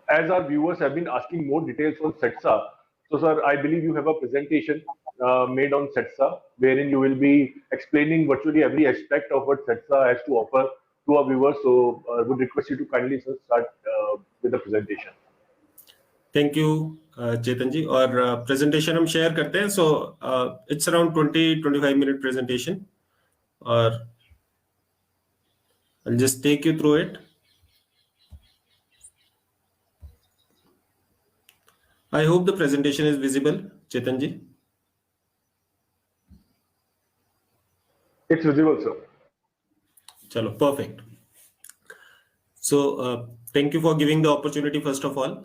as our viewers have been asking more details on CETSA, so sir, I believe you have a presentation made on CETSA, wherein you will be explaining virtually every aspect of what CETSA has to offer to our viewers. So I would request you to kindly sir, start with the presentation. Thank you Chetan ji, और presentation हम share करते हैं. So it's around 20-25 minute presentation, और I'll just take you through it. I hope the presentation is visible, Chetan ji. It's visible, sir. Chalo, perfect. So thank you for giving the opportunity first of all.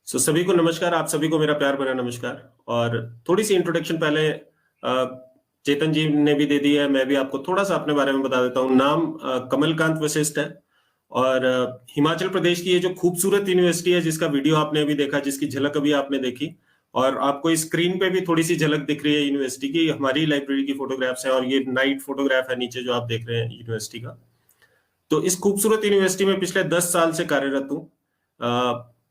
So सभी को नमस्कार, आप सभी को मेरा प्यार भरा नमस्कार. और थोड़ी सी इंट्रोडक्शन पहले चेतन जी ने भी दे दी है, मैं भी आपको थोड़ा सा अपने बारे में बता देता हूँ. नाम कमलकांत वशिष्ठ है, और हिमाचल प्रदेश की ये जो खूबसूरत यूनिवर्सिटी है जिसका वीडियो आपने अभी देखा, जिसकी झलक अभी आपने देखी, और आपको इस स्क्रीन पे भी थोड़ी सी झलक दिख रही है यूनिवर्सिटी की, हमारी लाइब्रेरी की फोटोग्राफ्स हैं, और ये नाइट फोटोग्राफ है नीचे जो आप देख रहे हैं यूनिवर्सिटी का. तो इस खूबसूरत यूनिवर्सिटी में पिछले 10 साल से कार्यरत हूँ.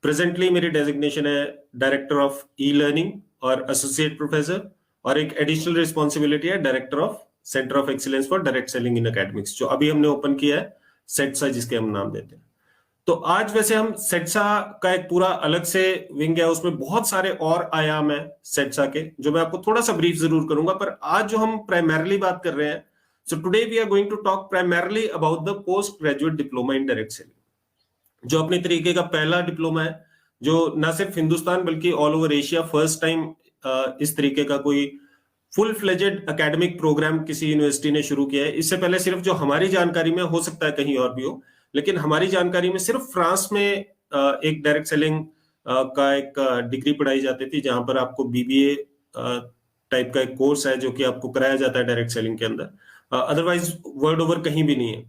प्रेजेंटली मेरी डेजिग्नेशन है डायरेक्टर ऑफ ई लर्निंग और एसोसिएट प्रोफेसर, और एक एडिशनल रिस्पॉन्सिबिलिटी है director of centre of excellence for direct selling in academics, जो अभी हमने ओपन किया है, सेट्सा जिसके हम नाम देते हैं. तो आज वैसे हम सेट्सा का एक पूरा अलग से विंग है, उसमें बहुत सारे और आयाम है सेट्सा के, जो मैं आपको थोड़ा सा ब्रीफ जरूर करूंगा. पर आज जो हम प्राइमरली बात कर रहे हैं, so today we are going to talk primarily about the post graduate diploma in direct selling, जो अपने तरीके का पहला डिप्लोमा है, जो ना सिर्फ हिंदुस्तान बल्कि all over Asia first time इस तरीके का कोई फुल फ्लेजेड एकेडमिक प्रोग्राम किसी यूनिवर्सिटी ने शुरू किया है. इससे पहले सिर्फ जो हमारी जानकारी में, हो सकता है कहीं और भी हो, लेकिन हमारी जानकारी में सिर्फ फ्रांस में एक डायरेक्ट सेलिंग का एक डिग्री पढ़ाई जाती थी, जहां पर आपको बीबीए टाइप का एक कोर्स है जो कि आपको कराया जाता है डायरेक्ट सेलिंग के अंदर. अदरवाइज वर्ल्ड ओवर कहीं भी नहीं है.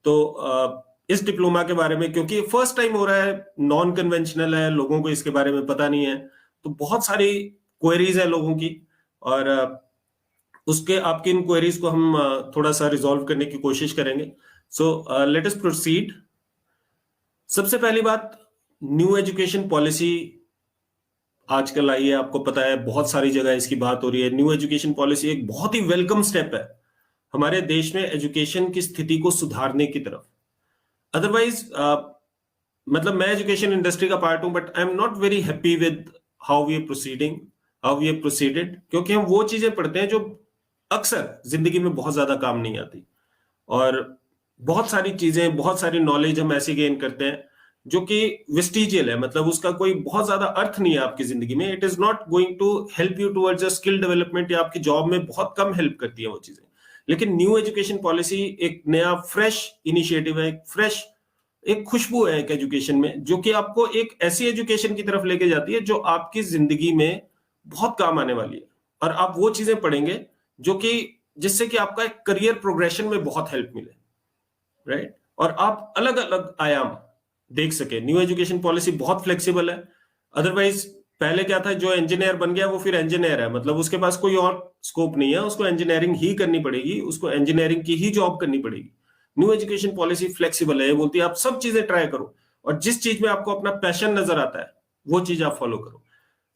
तो इस डिप्लोमा के बारे में, क्योंकि फर्स्ट टाइम हो रहा है, नॉन कन्वेंशनल है, लोगों को इसके बारे में पता नहीं है, तो बहुत सारी क्वेरीज है लोगों की, और उसके आपकी इन क्वेरीज को हम थोड़ा सा रिजॉल्व करने की कोशिश करेंगे. So let us proceed. सबसे पहली बात, न्यू एजुकेशन पॉलिसी आजकल आई है, आपको पता है बहुत सारी जगह इसकी बात हो रही है. न्यू एजुकेशन पॉलिसी एक बहुत ही वेलकम स्टेप है हमारे देश में एजुकेशन की स्थिति को सुधारने की तरफ. अदरवाइज मतलब मैं एजुकेशन इंडस्ट्री का पार्ट हूं, but I am not very happy with how we are proceeded, क्योंकि हम वो चीजें पढ़ते हैं जो अक्सर जिंदगी में बहुत ज्यादा काम नहीं आती, और बहुत सारी चीजें, बहुत सारी नॉलेज हम ऐसी गेन करते हैं जो कि वेस्टिजियल है, मतलब उसका कोई बहुत ज्यादा अर्थ नहीं है आपकी जिंदगी में. It is not going to help you towards a skill development, या आपकी जॉब में बहुत कम हेल्प करती है वो चीजें. लेकिन न्यू एजुकेशन पॉलिसी एक नया फ्रेश इनिशिएटिव है, एक खुशबू है एक एजुकेशन में, जो कि आपको एक ऐसी एजुकेशन की तरफ लेके जाती है जो आपकी जिंदगी में बहुत काम आने वाली है, और आप वो चीजें पढ़ेंगे जो कि जिससे कि आपका एक करियर प्रोग्रेशन में बहुत हेल्प मिले, राइट, और आप अलग अलग आयाम देख सके. न्यू एजुकेशन पॉलिसी बहुत फ्लेक्सिबल है. अदरवाइज पहले क्या था, जो इंजीनियर बन गया वो फिर इंजीनियर है, मतलब उसके पास कोई और स्कोप नहीं है, उसको इंजीनियरिंग ही करनी पड़ेगी, उसको इंजीनियरिंग की ही जॉब करनी पड़ेगी. न्यू एजुकेशन पॉलिसी फ्लेक्सिबल है, ये बोलती है आप सब चीजें ट्राई करो, और जिस चीज में आपको अपना पैशन नजर आता है वो चीज आप फॉलो करो.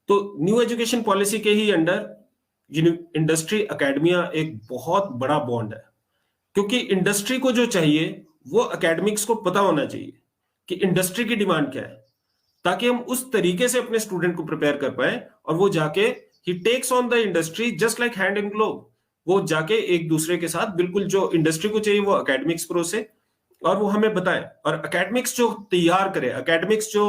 तो न्यू एजुकेशन पॉलिसी के ही अंडर इंडस्ट्री एकेडमिया एक बहुत बड़ा बॉन्ड है, क्योंकि इंडस्ट्री को जो चाहिए वो एकेडमिक्स को पता होना चाहिए कि इंडस्ट्री की डिमांड क्या है, ताकि हम उस तरीके से अपने स्टूडेंट को प्रिपेयर कर पाए, और वो जाके ही takes on the industry just like hand in glove. वो जाके एक दूसरे के साथ बिल्कुल जो इंडस्ट्री को चाहिए वो एकेडमिक्स प्रोसे, और वो हमें बताए, और एकेडमिक्स जो तैयार करे, एकेडमिक्स जो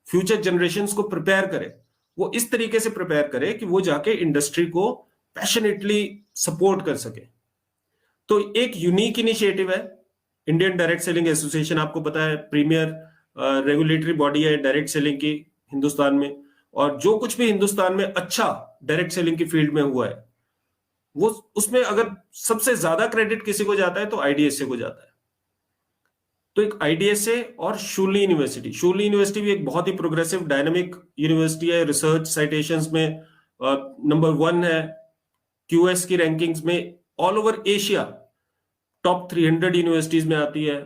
फ्यूचर जनरेशंस को प्रिपेयर करे, वो इस तरीके से प्रिपेयर करे कि वो जाके इंडस्ट्री को पैशनेटली सपोर्ट कर सके. तो एक यूनिक इनिशिएटिव है इंडियन डायरेक्ट सेलिंग एसोसिएशन, आपको पता है प्रीमियर रेगुलेटरी बॉडी है डायरेक्ट सेलिंग की हिंदुस्तान में, और जो कुछ भी हिंदुस्तान में अच्छा डायरेक्ट सेलिंग की फील्ड में हुआ है, वो उसमें अगर सबसे ज्यादा क्रेडिट किसी को जाता है तो आईडीएसए को जाता है. तो एक आईडीएसए और शूली यूनिवर्सिटी भी एक बहुत ही प्रोग्रेसिव डायनामिक यूनिवर्सिटी है. रिसर्च साइटेशंस में नंबर 1 है, क्यूएस की रैंकिंग्स में all over Asia top 300 universities में आती है,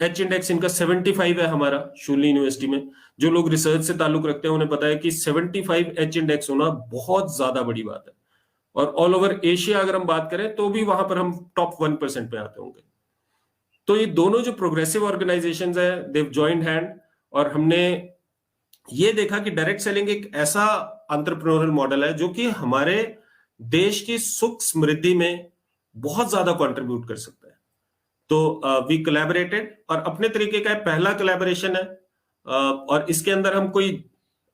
एच इंडेक्स इनका 75 है हमारा शूली यूनिवर्सिटी में। जो लोग रिसर्च से ताल्लुक रखते हैं उन्हें पता है कि 75 एच इंडेक्स होना बहुत ज्यादा बड़ी बात है। और ऑल ओवर एशिया अगर हम बात करें तो भी वहां पर हम टॉप 1% पे आते होंगे। तो ये दोनों जो प्रोग्रेसिव ऑर्गेनाइजेशंस है, देव जॉइंड हैंड, और हमने ये देखा कि डायरेक्ट सेलिंग एक ऐसा एंटरप्रेन्योरल मॉडल है जो कि हमारे देश की सुख समृद्धि में बहुत ज्यादा कंट्रीब्यूट कर सकता है। तो वी कोलैबोरेटेड, और अपने तरीके का पहला कोलैबोरेशन है। और इसके अंदर हम कोई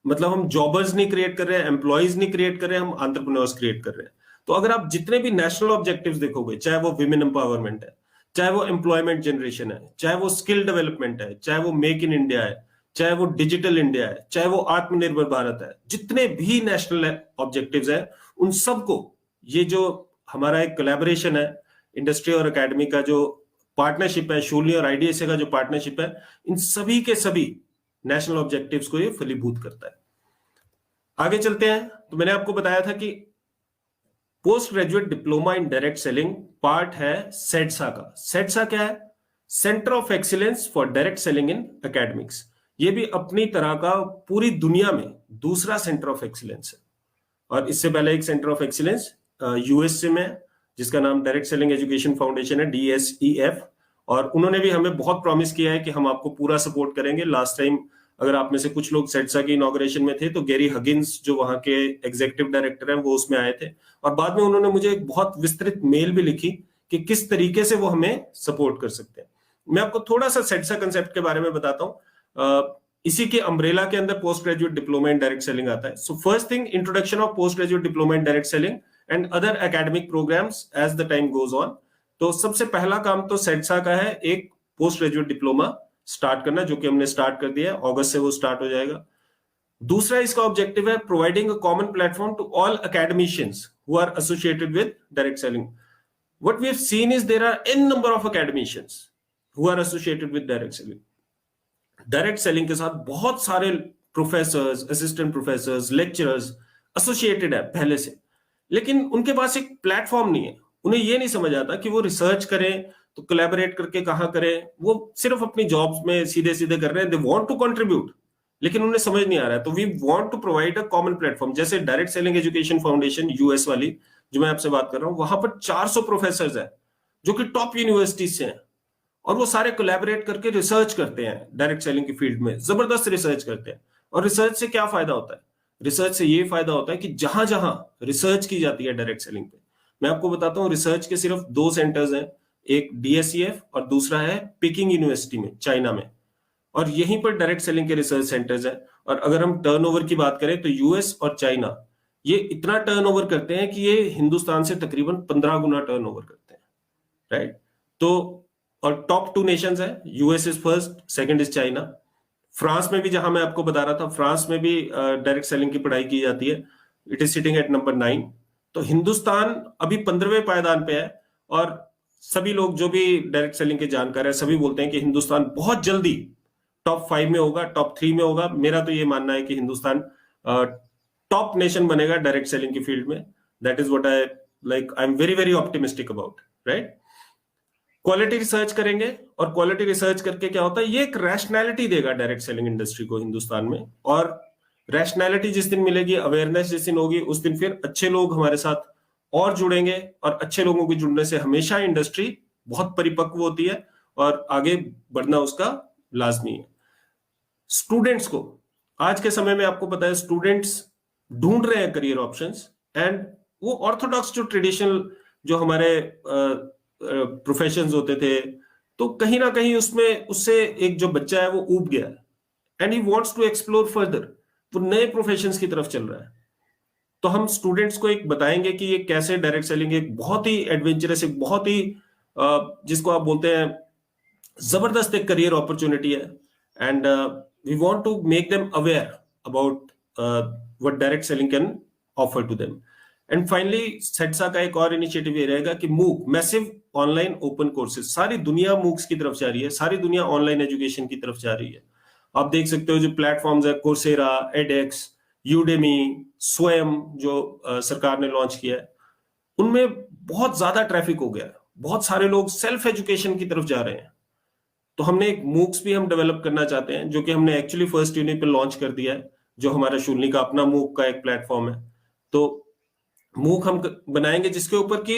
मतलब हम जॉबर्स नहीं क्रिएट कर रहे हैं, एम्प्लॉयज नहीं क्रिएट कर रहे हैं, हम एंटरप्रेन्योर्स क्रिएट कर रहे हैं। तो अगर आप जितने भी नेशनल ऑब्जेक्टिव्स देखोगे, चाहे वो विमेन एम्पावरमेंट है, चाहे वो एम्प्लॉयमेंट जनरेशन है, चाहे वो स्किल डेवलपमेंट है, चाहे वो मेक इन इंडिया है, चाहे वो डिजिटल इंडिया है, चाहे वो आत्मनिर्भर भारत है, जितने भी नेशनल ऑब्जेक्टिव्स हैं उन सबको ये जो हमारा एक कोलैबोरेशन है, इंडस्ट्री और एकेडमी का जो पार्टनरशिप है, शूली और आईडीएसए का जो पार्टनरशिप है, इन सभी के सभी नेशनल ऑब्जेक्टिव्स को ये फलीभूत करता है। आगे चलते हैं। तो मैंने आपको बताया था कि post graduate diploma in direct selling part है सेडसा का। सेडसा क्या है? Centre of excellence for direct selling in academics. ये भी अपनी तरह का पूरी दुनिया में दूसरा सेंटर ऑफ एक्सीलेंस है। और इससे पहले एक सेंटर ऑफ एक्सीलेंस यूएसए में जिसका नाम डायरेक्ट सेलिंग एजुकेशन फाउंडेशन है, DSEF, और उन्होंने भी हमें बहुत प्रॉमिस किया है कि हम आपको पूरा सपोर्ट करेंगे। लास्ट टाइम अगर आप में से कुछ लोग सेडसा की इनॉग्रेशन में थे तो गैरी हगिन्स जो वहां के एग्जीक्यूटिव डायरेक्टर हैं वो उसमें आए थे, और बाद में उन्होंने मुझे एक बहुत विस्तृत मेल भी लिखी कि किस तरीके से वो हमें सपोर्ट कर सकते हैं। मैं आपको थोड़ा सा सेडसा कंसेप्ट के बारे में बताता हूँ। इसी के अम्ब्रेला के अंदर post graduate diploma in direct selling आता है। So first thing, introduction of post graduate diploma in direct selling and other academic programmes as the time goes on. तो सबसे पहला काम तो सेडसा का है एक पोस्ट ग्रेजुएट डिप्लोमा स्टार्ट करना, जो कि हमने स्टार्ट कर दिया है, अगस्त से वो स्टार्ट हो जाएगा। दूसरा इसका ऑब्जेक्टिव है providing a common platform to all academicians who are associated with direct selling. What we have seen is there are n number of academicians who are associated with direct selling. Direct selling के साथ बहुत सारे professors, assistant professors, lecturers associated है पहले से, लेकिन उनके पास एक प्लेटफॉर्म नहीं है। उन्हें ये नहीं समझ आता कि वो रिसर्च करें तो कोलैबोरेट करके कहाँ करें। वो सिर्फ अपनी जॉब्स में सीधे सीधे कर रहे हैं, दे वांट टू कंट्रीब्यूट, लेकिन उन्हें समझ नहीं आ रहा है। तो we want to provide a common platform, जैसे direct selling education foundation US वाली जो मैं आपसे बात कर रहा हूँ, वहां पर 400 प्रोफेसर है जो कि टॉप यूनिवर्सिटीज से हैं, और वो सारे कोलैबोरेट करके रिसर्च करते हैं डायरेक्ट सेलिंग की फील्ड में, जबरदस्त रिसर्च करते हैं। और रिसर्च से क्या फायदा होता है? रिसर्च से ये फायदा होता है कि जहां जहां रिसर्च की जाती है डायरेक्ट सेलिंग पे, मैं आपको बताता हूं रिसर्च के सिर्फ 2 सेंटर्स हैं, एक DSEF और दूसरा है पेकिंग यूनिवर्सिटी में, चाइना में, और यहीं पर डायरेक्ट सेलिंग के रिसर्च सेंटर्स हैं। और अगर हम टर्नओवर की बात करें तो यूएस और चाइना ये इतना टर्नओवर करते हैं कि ये हिंदुस्तान से तकरीबन 15 गुना टर्नओवर करते हैं, राइट? तो और टॉप 2 नेशंस है, US is first, second is China. France में भी, जहां मैं आपको बता रहा था, फ्रांस में भी डायरेक्ट सेलिंग की पढ़ाई की जाती है, it is sitting at number 9। तो हिंदुस्तान अभी 15वें पायदान पे है, और सभी लोग जो भी डायरेक्ट सेलिंग के जानकार है सभी बोलते हैं कि हिंदुस्तान बहुत जल्दी टॉप 5 में होगा, टॉप 3 में होगा। मेरा तो ये मानना है कि हिंदुस्तान टॉप नेशन बनेगा डायरेक्ट सेलिंग की फील्ड में। That is what I like, I am very very optimistic about, right? Quality research करेंगे, और क्वालिटी रिसर्च करके क्या होता है, ये एक रैशनैलिटी देगा डायरेक्ट सेलिंग इंडस्ट्री को हिंदुस्तान में। और रैशनैलिटी जिस दिन मिलेगी, अवेयरनेस जिस दिन होगी, उस दिन फिर अच्छे लोग हमारे साथ और जुड़ेंगे, और अच्छे लोगों के जुड़ने से हमेशा इंडस्ट्री बहुत परिपक्व होती है और आगे बढ़ना उसका लाजमी है। स्टूडेंट्स को आज के समय में, आपको पता है, स्टूडेंट्स ढूंढ रहे हैं करियर ऑप्शंस, एंड वो ऑर्थोडॉक्स जो ट्रेडिशनल जो हमारे प्रोफेशंस होते थे, तो कहीं ना कहीं उसमें उससे एक जो बच्चा है वो ऊब गया है, and he wants to explore further, वो नए प्रोफेशंस की तरफ चल रहा है। तो हम स्टूडेंट्स को एक बताएंगे कि ये कैसे डायरेक्ट सेलिंग एक बहुत ही एडवेंचरस, एक बहुत ही जिसको आप बोलते हैं जबरदस्त एक करियर अपॉर्चुनिटी है, and we want to make them aware about what direct selling can offer to them. And finally सेडसा का एक और इनिशिएटिव ये रहेगा कि मूक, मैसिव ऑनलाइन ओपन कोर्सेज। सारी दुनिया मूक्स की तरफ जा रही है, सारी दुनिया ऑनलाइन एजुकेशन की तरफ जा रही है। आप देख सकते हो जो प्लेटफॉर्म्स है, कोर्सेरा, एडेक्स, यूडेमी, स्वयं जो सरकार ने लॉन्च किया है, उनमें बहुत ज्यादा ट्रैफिक हो गया है, बहुत सारे लोग सेल्फ एजुकेशन की तरफ जा रहे हैं। तो हमने एक मूक्स भी हम डेवलप करना चाहते हैं, जो कि हमने एक्चुअली फर्स्ट यूनिट पे लॉन्च कर दिया है, जो हमारा शून्य का अपना मूक का एक प्लेटफॉर्म है। तो मूक हम बनाएंगे जिसके ऊपर कि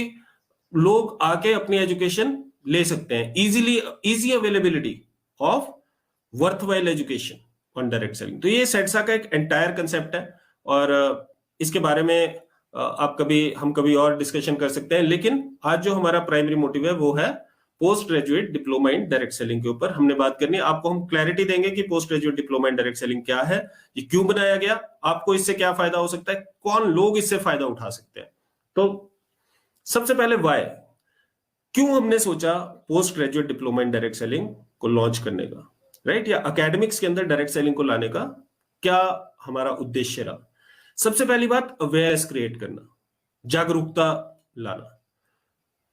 लोग आके अपनी एजुकेशन ले सकते हैं easily, easy availability of worthwhile education on direct selling. तो ये सेट्सा का एक एंटायर कंसेप्ट है, और इसके बारे में आप हम कभी और डिस्कशन कर सकते हैं। लेकिन आज जो हमारा प्राइमरी मोटिव है वो है post graduate diploma in direct selling के ऊपर हमने बात करनी है। आपको हम क्लैरिटी देंगे कि post graduate diploma in direct selling क्या है, ये क्यों बनाया गया, आपको इससे क्या फायदा हो सकता है, कौन लोग इससे फायदा उठा सकते हैं। तो सबसे पहले वाई, क्यों हमने सोचा post graduate diploma in direct selling को लॉन्च करने का, राइट, या एकेडमिक्स के अंदर डायरेक्ट सेलिंग को लाने का क्या हमारा उद्देश्य रहा। सबसे पहली बात, अवेयरनेस क्रिएट करना, जागरूकता लाना।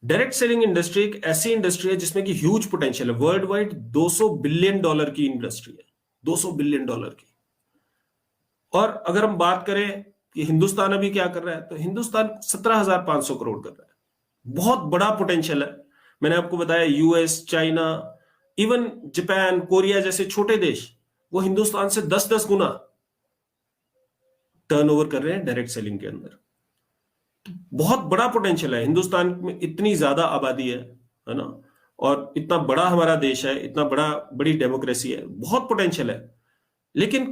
डायरेक्ट सेलिंग इंडस्ट्री एक ऐसी इंडस्ट्री है जिसमें कि ह्यूज पोटेंशियल है। वर्ल्ड वाइड $200 बिलियन की इंडस्ट्री है, $200 बिलियन की। और अगर हम बात करें कि हिंदुस्तान अभी क्या कर रहा है, तो हिंदुस्तान 17,500 करोड़ कर रहा है, बहुत बड़ा पोटेंशियल है। मैंने आपको बताया US, China, even Japan, Korea जैसे छोटे देश, वो हिंदुस्तान से 10-10 गुना टर्नओवर कर रहे हैं डायरेक्ट सेलिंग के अंदर। बहुत बड़ा पोटेंशियल है। हिंदुस्तान में इतनी ज्यादा आबादी है ना, और इतना बड़ा हमारा देश है, इतना बड़ी डेमोक्रेसी है, बहुत पोटेंशियल है। लेकिन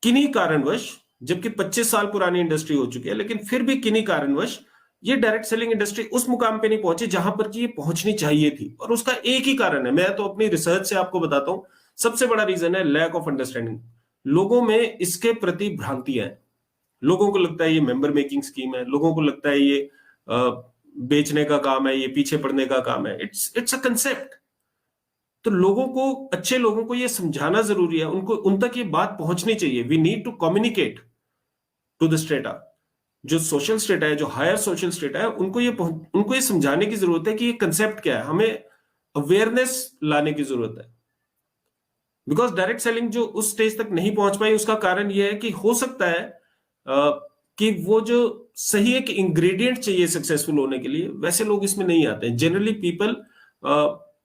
किन्हीं कारणवश, जबकि 25 साल पुरानी इंडस्ट्री हो चुकी है, लेकिन फिर भी किन्हीं कारणवश ये डायरेक्ट सेलिंग इंडस्ट्री उस मुकाम पे नहीं पहुंची जहां पर कि ये पहुंचनी चाहिए थी। और उसका एक ही कारण है, मैं तो अपनी रिसर्च से आपको बताता हूं, सबसे बड़ा रीजन है लैक ऑफ अंडरस्टैंडिंग। लोगों में इसके प्रति भ्रांतियां हैं। लोगों को लगता है ये मेंबर मेकिंग स्कीम है, लोगों को लगता है ये बेचने का काम है, ये पीछे पड़ने का काम है। It's a concept. तो लोगों को, अच्छे लोगों को ये समझाना जरूरी है, उनको उन तक ये बात पहुंचनी चाहिए। We need to communicate to the strata, जो सोशल स्टेटा है, जो हायर सोशल स्टेटा है, उनको ये समझाने की जरूरत है कि ये कंसेप्ट क्या है। हमें अवेयरनेस लाने की जरूरत है। बिकॉज डायरेक्ट सेलिंग जो उस स्टेज तक नहीं पहुंच पाई, उसका कारण यह है कि हो सकता है कि वो जो सही एक इंग्रेडिएंट चाहिए सक्सेसफुल होने के लिए, वैसे लोग इसमें नहीं आते हैं। Generally people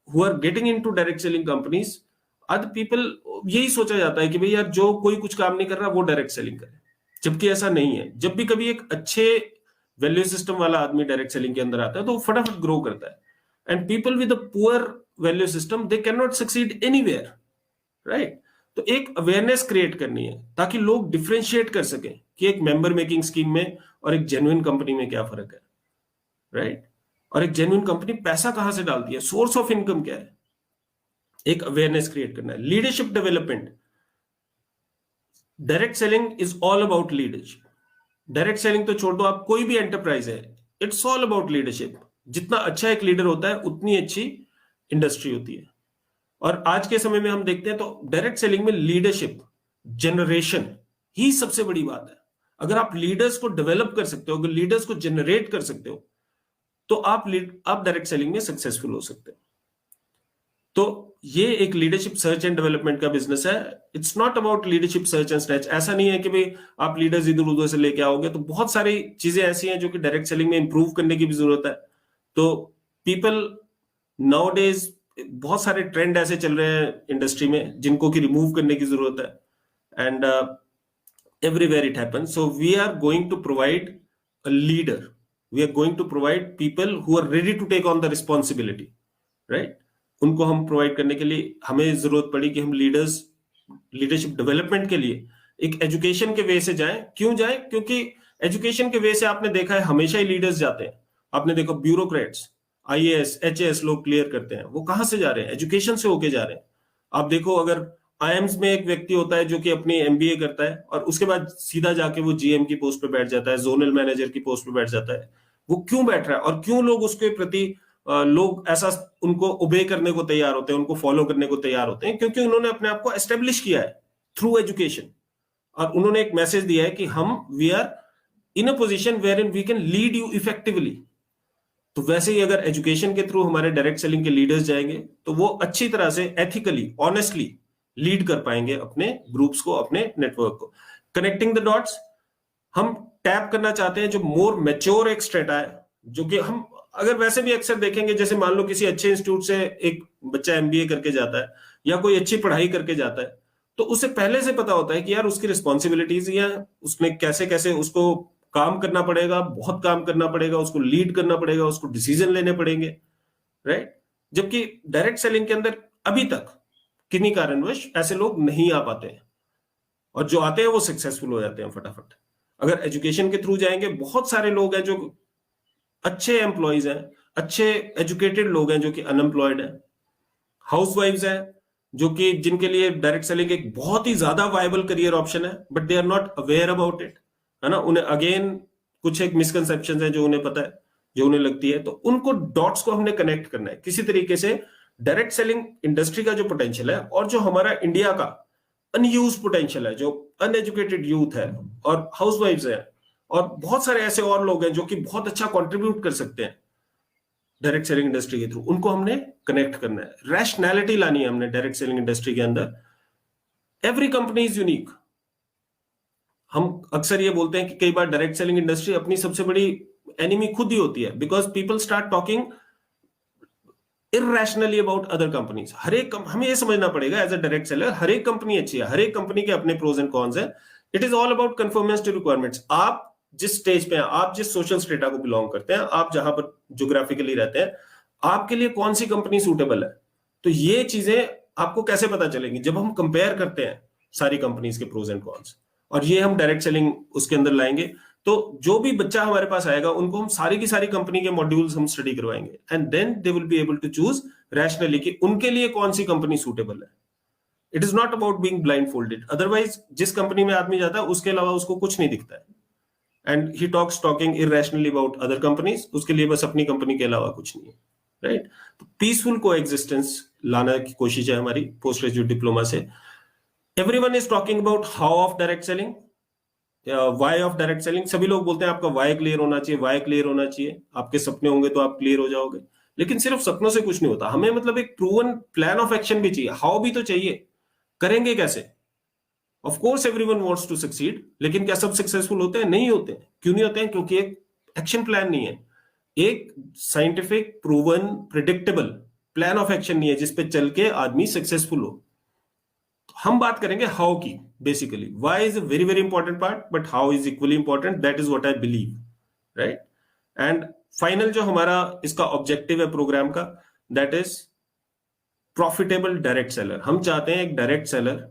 who are getting into direct selling companies, other people, यही सोचा जाता है कि भाई यार जो कोई कुछ काम नहीं कर रहा वो डायरेक्ट सेलिंग करे, जबकि ऐसा नहीं है। जब भी कभी एक अच्छे वैल्यू सिस्टम वाला आदमी डायरेक्ट सेलिंग के अंदर आता है तो वो फटाफट ग्रो करता है। And people with a poor value system, they can not succeed anywhere, right. तो एक अवेयरनेस क्रिएट करनी है ताकि लोग डिफरेंशिएट कर सकें कि एक मेंबर मेकिंग स्कीम में और एक जेन्युइन कंपनी में क्या फर्क है, राइट। और एक जेन्युइन कंपनी पैसा कहां से डालती है, सोर्स ऑफ इनकम क्या है, एक अवेयरनेस क्रिएट करना है। Leadership development, direct selling is all about leadership. Direct selling तो छोड़ दो, आप कोई भी एंटरप्राइज है, इट्स ऑल अबाउट लीडरशिप। जितना अच्छा एक लीडर होता है उतनी अच्छी इंडस्ट्री होती है। और आज के समय में हम देखते हैं तो डायरेक्ट सेलिंग में लीडरशिप जनरेशन ही सबसे बड़ी बात है। अगर आप लीडर्स को डेवलप कर सकते हो, अगर लीडर्स को जनरेट कर सकते हो, तो आप डायरेक्ट सेलिंग में सक्सेसफुल हो सकते हो। तो ये एक लीडरशिप सर्च एंड डेवलपमेंट का बिजनेस है। It's not about leadership search and snatch. ऐसा नहीं है कि भाई आप लीडर्स इधर उधर से लेके आओगे। तो बहुत सारी चीजें ऐसी हैं जो कि डायरेक्ट सेलिंग में इंप्रूव करने की भी जरूरत है। तो पीपल नाउ डेज, बहुत सारे ट्रेंड ऐसे चल रहे हैं इंडस्ट्री में जिनको कि रिमूव करने की जरूरत है। And everywhere it happens. So we are going to provide a leader. We are going to provide people who are ready to take on the responsibility, right? उनको हम प्रोवाइड करने के लिए हमें जरूरत पड़ी कि हम लीडरशिप डेवलपमेंट के लिए एक एजुकेशन के वे से जाएं। क्यों जाएं? क्योंकि एजुकेशन के वे से आपने देखा है हमेशा ही लीडर्स जाते हैं। आपने देखो ब्यूरोक्रेट्स, IAS, HAS लोग क्लियर करते हैं, वो कहां से जा रहे हैं? एजुकेशन से होके जा रहे हैं। आप देखो अगर IIMS में एक व्यक्ति होता है जो कि अपनी MBA करता है और उसके बाद सीधा जाके वो GM की पोस्ट पे बैठ जाता है, जोनल मैनेजर की पोस्ट पे बैठ जाता है। वो क्यों बैठ रहा है और क्यों लोग उसके प्रति लोग ऐसा उनको ओबे करने को तैयार होते हैं, उनको फॉलो करने को तैयार होते हैं? क्योंकि उन्होंने अपने आप को एस्टेब्लिश किया है थ्रू एजुकेशन, और उन्होंने एक मैसेज दिया है कि we are in a position where in we can lead you effectively. तो वैसे ही अगर एजुकेशन के थ्रू हमारे डायरेक्ट सेलिंग के लीडर्स जाएंगे तो वो अच्छी तरह से एथिकली, ऑनेस्टली लीड कर पाएंगे अपने ग्रुप्स को, अपने नेटवर्क को। कनेक्टिंग द डॉट्स, हम टैप करना चाहते हैं जो मोर मैच्योर एक स्ट्रेटा है, जो कि अगर वैसे भी अक्सर देखेंगे, जैसे मान लो किसी अच्छे इंस्टीट्यूट से एक बच्चा एमबीए करके जाता है या कोई अच्छी पढ़ाई करके जाता है, तो उसे पहले से पता होता है कि यार उसकी रिस्पॉन्सिबिलिटीज या उसने कैसे कैसे उसको काम करना पड़ेगा, बहुत काम करना पड़ेगा, उसको लीड करना पड़ेगा, उसको डिसीजन लेने पड़ेंगे, राइट। जबकि डायरेक्ट सेलिंग के अंदर अभी तक किन्हीं कारणवश ऐसे लोग नहीं आ पाते हैं, और जो आते हैं वो सक्सेसफुल हो जाते हैं फटाफट। अगर एजुकेशन के थ्रू जाएंगे, बहुत सारे लोग हैं जो अच्छे एम्प्लॉयज हैं, अच्छे एजुकेटेड लोग हैं जो कि अनएम्प्लॉयड हैं, हाउसवाइफ्स हैं जो कि जिनके लिए डायरेक्ट सेलिंग एक बहुत ही ज्यादा वायबल करियर ऑप्शन है, but they are not aware about it, है ना। उन्हें अगेन कुछ एक मिसकंसेप्शन है जो उन्हें पता है, जो उन्हें लगती है, तो उनको डॉट्स को हमने कनेक्ट करना है किसी तरीके से। डायरेक्ट सेलिंग इंडस्ट्री का जो पोटेंशियल है और जो हमारा इंडिया का अनयूज पोटेंशियल है, जो अनएजुकेटेड यूथ है और हाउसवाइफ्स है और बहुत सारे ऐसे और लोग हैं जो कि बहुत अच्छा कंट्रीब्यूट कर सकते हैं डायरेक्ट सेलिंग इंडस्ट्री के थ्रू, उनको हमने कनेक्ट करना है। रैशनैलिटी लानी है हमने डायरेक्ट सेलिंग इंडस्ट्री के अंदर। Every company is unique. हम अक्सर ये बोलते हैं कि कई बार डायरेक्ट सेलिंग इंडस्ट्री अपनी सबसे बड़ी एनिमी खुद ही होती है, because people start talking irrationally about other companies. हमें ये समझना पड़ेगा एज अ डायरेक्ट सेलर, हर एक कंपनी अच्छी है, हर एक कंपनी के अपने प्रोज एंड कॉन्स है। It is all about conformance to requirements. आप जिस स्टेज पे हैं, आप जिस सोशल स्टेटा को बिलोंग करते हैं, आप जहां पर ज्योग्राफिकली रहते हैं, आपके लिए कौन सी कंपनी सूटेबल है। तो ये चीजें आपको कैसे पता चलेंगी? जब हम कंपेयर करते हैं सारी कंपनीज के प्रोज एंड कॉन्स, और ये हम डायरेक्ट सेलिंग उसके अंदर लाएंगे। तो जो भी बच्चा हमारे पास आएगा उनको हम सारी की सारी कंपनी के मॉड्यूल्स हम स्टडी करवाएंगे, and then they will be able to choose rationally कि उनके लिए कौन सी कंपनी सूटेबल है। It is not about being blindfolded. Otherwise जिस कंपनी में आदमी जाता है उसके अलावा उसको कुछ नहीं दिखता है, and he talking irrationally about other companies. उसके लिए बस अपनी कंपनी के अलावा कुछ नहीं है, राइट। तो पीसफुल को एग्जिस्टेंस लाने की कोशिश है हमारी पोस्ट ग्रेजुएट डिप्लोमा से। Everyone is talking about how of direct selling, why of direct selling. सभी लोग बोलते हैं आपका वाई क्लियर होना चाहिए, वाई क्लियर होना चाहिए, आपके सपने होंगे तो आप क्लियर हो जाओगे। लेकिन सिर्फ सपनों से कुछ नहीं होता, हमें मतलब एक प्रूवन प्लान ऑफ एक्शन भी चाहिए, हाउ भी तो चाहिए। करेंगे कैसे? Of course everyone wants to succeed, लेकिन क्या सब सक्सेसफुल होते हैं? नहीं होते हैं। क्यों नहीं होते हैं? क्योंकि एक एक्शन प्लान नहीं है, एक scientific proven predictable plan of action नहीं है जिसपे चल के आदमी सक्सेसफुल हो। हम बात करेंगे हाउ की। Basically why is a very very important part, but how is equally important. That is what I believe, right. And final जो हमारा इसका ऑब्जेक्टिव है प्रोग्राम का, that is profitable direct seller. हम चाहते हैं एक डायरेक्ट सेलर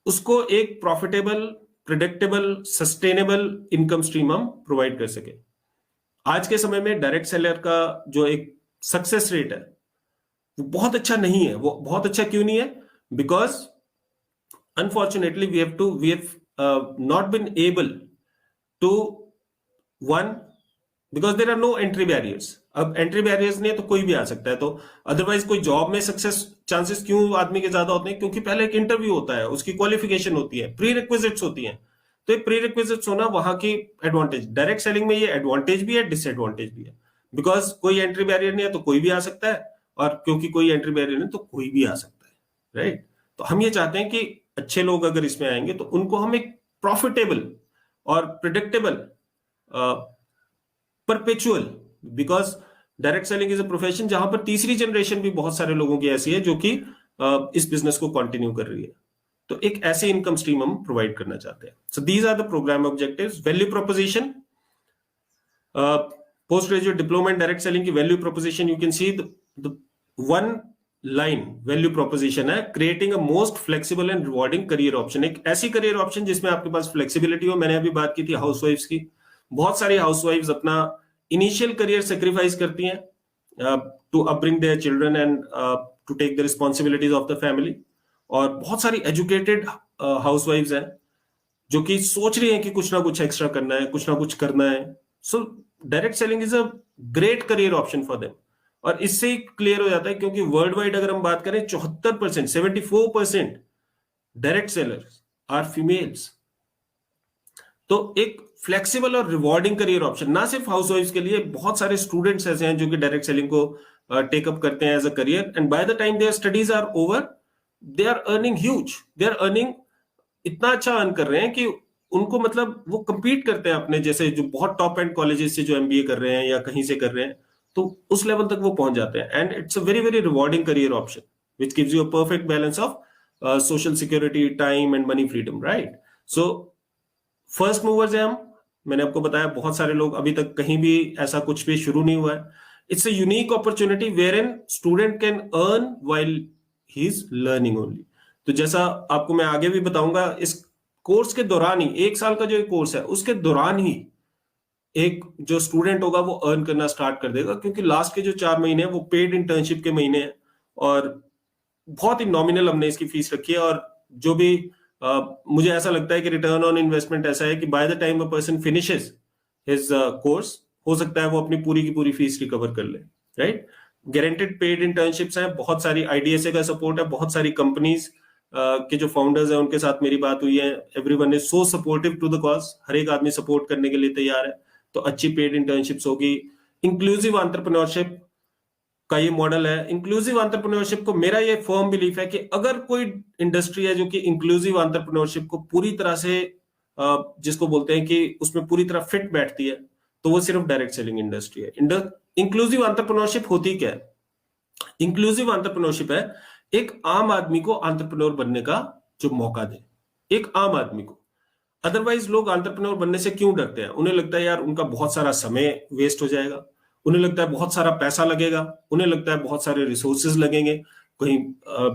उसको एक profitable, predictable, sustainable income stream हम प्रोवाइड कर सके। आज के समय में डायरेक्ट सेलर का जो एक सक्सेस रेट है वो बहुत अच्छा नहीं है। वो बहुत अच्छा क्यों नहीं है? Because unfortunately we have not been able to, one, because there are no entry barriers. अब एंट्री बैरियर्स नहीं है तो कोई भी आ सकता है। तो अदरवाइज कोई जॉब में सक्सेस चांसेस क्यों आदमी के ज्यादा होते हैं? क्योंकि पहले एक इंटरव्यू होता है, उसकी क्वालिफिकेशन होती है, प्री रिक्विजिट्स होती हैं। तो एक प्री रिक्विजिट्स होना वहां की एडवांटेज। डायरेक्ट सेलिंग में ये एडवांटेज भी है, डिसएडवांटेज भी है। बिकॉज कोई एंट्री बैरियर नहीं है तो कोई भी आ सकता है, और क्योंकि कोई एंट्री बैरियर नहीं तो कोई भी आ सकता है, राइट। तो हम ये चाहते हैं कि अच्छे लोग अगर इसमें आएंगे तो उनको हम एक प्रॉफिटेबल और predictable, perpetual, because direct selling is a profession जहां पर तीसरी जनरेशन भी बहुत सारे लोगों की ऐसी है जो कि इस बिजनेस को कंटिन्यू कर रही है। तो एक ऐसी इनकम स्ट्रीम हम प्रोवाइड करना चाहते हैं। So these are the program objectives. Value proposition, post graduate diploma in direct selling की value proposition, you can see the one line value proposition है, creating a most flexible and rewarding career option. एक ऐसी career option जिसमें आपके पास flexibility हो। मैंने अभी बात की थी हाउसवाइफ्स की। बहुत सारी हाउसवाइफ्स अपना इनिशियल करियर सेक्रीफाइस करती हैं to upbring their children and to take the responsibilities of the family. और बहुत सारी एजुकेटेड हाउसवाइफ्स हैं जो कि सोच रही हैं कि कुछ ना कुछ एक्स्ट्रा करना है, कुछ ना कुछ करना है। So direct selling is a great career option for them. और इससे ही क्लियर हो जाता है क्योंकि वर्ल्ड वाइड अगर हम बात करें 74%, 74% डायरेक्ट सेलर्स आर फीमेल्स। तो एक फ्लेक्सिबल और रिवॉर्डिंग करियर ऑप्शन ना सिर्फ हाउसवाइफ्स के लिए, बहुत सारे स्टूडेंट्स ऐसे हैं जो कि डायरेक्ट सेलिंग को टेकअप करते हैं as a career, and by the time their studies are over they are earning huge. They are earning, इतना अच्छा अर्न कर रहे हैं कि उनको मतलब वो compete करते हैं अपने जैसे जो बहुत टॉप एंड कॉलेजेस से जो MBA कर रहे हैं या कहीं से कर रहे हैं, तो उस लेवल तक वो पहुंच जाते हैं. And it's a very very rewarding career option which gives you a perfect balance of social security, time and money freedom, right? So first movers है हम. मैंने आपको बताया बहुत सारे लोग अभी तक कहीं भी ऐसा कुछ भी शुरू नहीं हुआ है. It's a unique opportunity where in student can earn while he is learning only. तो जैसा आपको मैं आगे भी बताऊंगा, इस कोर्स के दौरान ही, 1 साल का जो कोर्स है उसके दौरान ही एक जो स्टूडेंट होगा वो अर्न करना स्टार्ट कर देगा, क्योंकि लास्ट के जो 4 महीने हैं वो पेड इंटर्नशिप के महीने हैं और बहुत ही नॉमिनल हमने इसकी फीस रखी है. और जो भी मुझे ऐसा लगता है कि रिटर्न ऑन इन्वेस्टमेंट ऐसा है कि bye the time a person finishes his course, हो सकता है वो अपनी पूरी की पूरी फीस रिकवर कर ले, राइट? गारंटेड पेड इंटर्नशिप्स हैं, बहुत सारी IDSA का सपोर्ट है, बहुत सारी कंपनीज के जो फाउंडर्स हैं उनके साथ मेरी बात हुई है. Everyone is so supportive to the cause, हर एक आदमी सपोर्ट करने के लिए तैयार है. तो अच्छी पेड इंटर्नशिप्स होगी. इंक्लूसिव एंटरप्रेन्योरशिप का ये मॉडल है. इंक्लूसिव एंटरप्रेन्योरशिप को मेरा ये फर्म बिलीफ है कि अगर कोई इंडस्ट्री है जो कि इंक्लूसिव एंटरप्रेन्योरशिप को पूरी तरह से जिसको बोलते हैं कि उसमें पूरी तरह फिट बैठती है, तो वो सिर्फ डायरेक्ट सेलिंग इंडस्ट्री है. इंक्लूसिव एंटरप्रेन्योरशिप होती क्या है? इंक्लूसिव एंटरप्रेन्योरशिप है एक आम आदमी को एंटरप्रेन्योर बनने का जो मौका दे, एक आम आदमी को. अदरवाइज लोग एंटरप्रेन्योर बनने से क्यों डरते हैं? उन्हें लगता है यार उनका बहुत सारा समय वेस्ट हो जाएगा, उन्हें लगता है बहुत सारा पैसा लगेगा, उन्हें लगता है बहुत सारे रिसोर्सेज लगेंगे, कहीं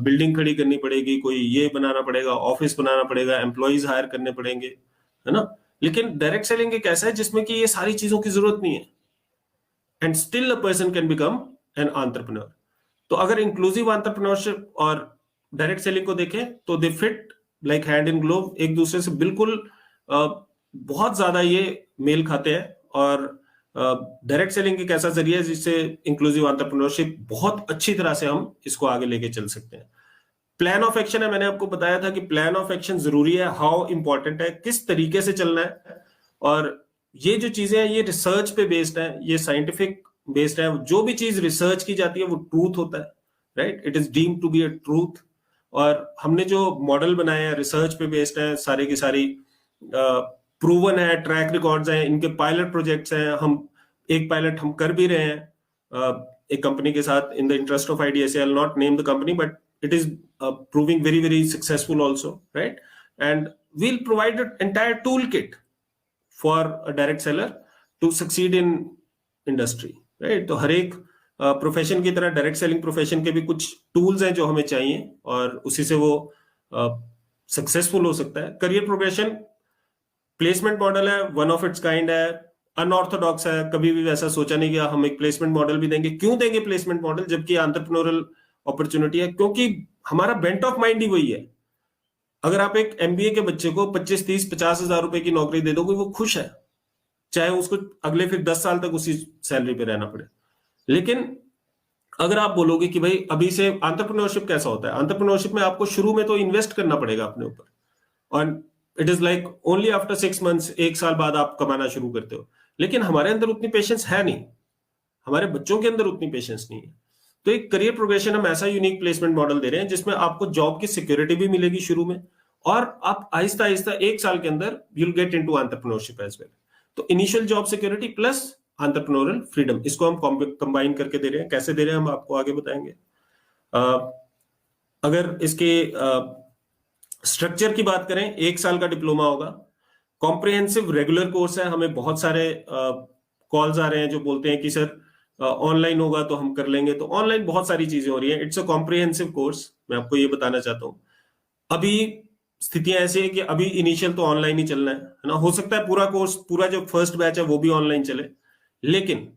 बिल्डिंग खड़ी करनी पड़ेगी, कोई ये बनाना पड़ेगा, ऑफिस बनाना पड़ेगा, एम्प्लॉइज हायर करने पड़ेंगे, है ना? लेकिन डायरेक्ट सेलिंग एक ऐसा है जिसमें कि ये सारी चीजों की जरूरत नहीं है, and still a person can become an entrepreneur. तो अगर इंक्लूसिव एंटरप्रेन्योरशिप और डायरेक्ट सेलिंग को देखें तो they fit like hand in glove, एक दूसरे से बिल्कुल बहुत ज्यादा ये मेल खाते हैं. और डायरेक्ट सेलिंग एक ऐसा जरिया है जिससे इंक्लूसिव एंटरप्रेन्योरशिप बहुत अच्छी तरह से हम इसको आगे लेके चल सकते हैं. प्लान ऑफ एक्शन है, मैंने आपको बताया था कि प्लान ऑफ एक्शन जरूरी है. हाउ इंपॉर्टेंट है, किस तरीके से चलना है. और ये जो चीजें हैं ये रिसर्च पे बेस्ड है, ये साइंटिफिक बेस्ड है. जो भी चीज रिसर्च की जाती है वो ट्रूथ होता है, right? It is deemed to be a truth. और हमने जो मॉडल बनाए हैं रिसर्च पे बेस्ड है, सारे की सारी प्रूवन है, ट्रैक रिकॉर्ड्स हैं, इनके पायलट प्रोजेक्ट्स हैं. हम एक पायलट हम कर भी रहे हैं एक कंपनी के साथ in the interest of IDSA. I will not name the company but it is proving very very successful also, right? And we'll provide an entire toolkit for a direct seller to succeed in industry, right? तो हर एक profession की तरह direct selling profession के भी कुछ tools हैं जो हमें चाहिए और उसी से वो सक्सेसफुल हो सकता है. करियर प्रोग्रेशन प्लेसमेंट मॉडल है, वन ऑफ इट्स काइंड है, अनऑर्थोडॉक्स है. कभी भी वैसा सोचा नहीं कि हम एक प्लेसमेंट मॉडल भी देंगे. क्यों देंगे प्लेसमेंट मॉडल जबकि एंटरप्रेन्योरल अपॉर्चुनिटी है? क्योंकि हमारा बेंट ऑफ माइंड ही वही है. अगर आप एक MBA के बच्चे को 25, 30, 50 हजार रुपए की नौकरी दे दोगे वो खुश है, चाहे उसको अगले फिर 10 साल तक उसी सैलरी पे रहना पड़े. लेकिन अगर आप बोलोगे कि भाई अभी से एंटरप्रेन्योरशिप कैसा होता है, एंटरप्रेन्योरशिप में आपको शुरू में तो इन्वेस्ट करना पड़ेगा अपने ऊपर, और it is like only after 6 months, 1 साल बाद आप कमाना शुरू करते हो. लेकिन हमारे अंदर उतनी पेशेंस है नहीं, हमारे बच्चों के अंदर उतनी पेशेंस नहीं है. तो एक करियर प्रोग्रेशन हम ऐसा यूनिक प्लेसमेंट मॉडल दे रहे हैं जिसमें आपको जॉब की सिक्योरिटी भी मिलेगी शुरू में, और आप आहिस्ता आहिस्ता 1 साल के अंदर you'll get into entrepreneurship as well. तो initial job security plus entrepreneurial freedom, इसको हम कंबाइन करके दे रहे हैं. कैसे दे रहे हैं हम आपको आगे बताएंगे. अगर इसके स्ट्रक्चर की बात करें, 1 साल का डिप्लोमा होगा, कॉम्प्रिहेंसिव रेगुलर कोर्स है. हमें बहुत सारे कॉल्स आ रहे हैं जो बोलते हैं कि सर ऑनलाइन होगा तो हम कर लेंगे. तो ऑनलाइन बहुत सारी चीजें हो रही हैं. इट्स अ कॉम्प्रिहेंसिव कोर्स, मैं आपको ये बताना चाहता हूँ. अभी स्थितियां ऐसी है कि अभी इनिशियल तो ऑनलाइन ही चलना है ना. हो सकता है पूरा कोर्स, पूरा जो फर्स्ट बैच है वो भी ऑनलाइन चले, लेकिन